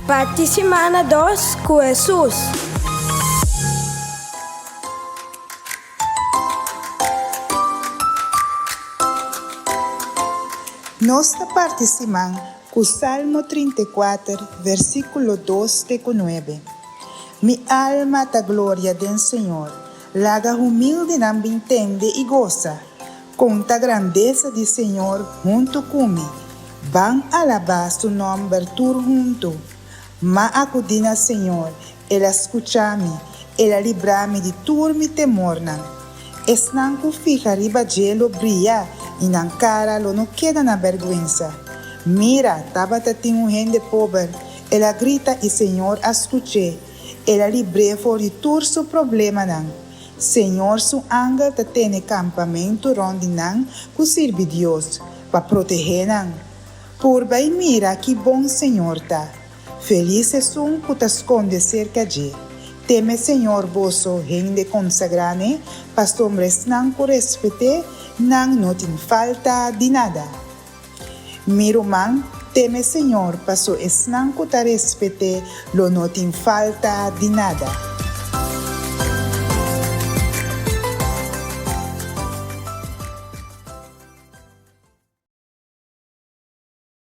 Parte semana 2 com Jesus. Nós participamos com o Salmo 34, versículo 2 e 9. Mi alma da glória do Senhor, laga humilde não me entende e goza. Conta a grandeza do Senhor junto comigo. Van alabar seu nome bertur junto. Ma acudina Senhor, Ela escucha-me, Ela livra-me de turme temor. Esnanco fica riba gelo brilha, e na cara lo não queda na vergüenza. Mira, tabata tem gente pobre, ela grita e Senhor escuche, ela livre for de tur su problema nan. Senhor su anga ta tem campamento ronde nan, ku sirve Deus, pa proteger nan. Purba e mira que bom Senhor tá. Feliz é um que te esconde cerca de. Teme Senhor vosso rende consagrane, pastor hombres não por respeite, não tem falta de nada. Miro man, teme Senhor, passo esnanco te respeite, lo não tem falta de nada.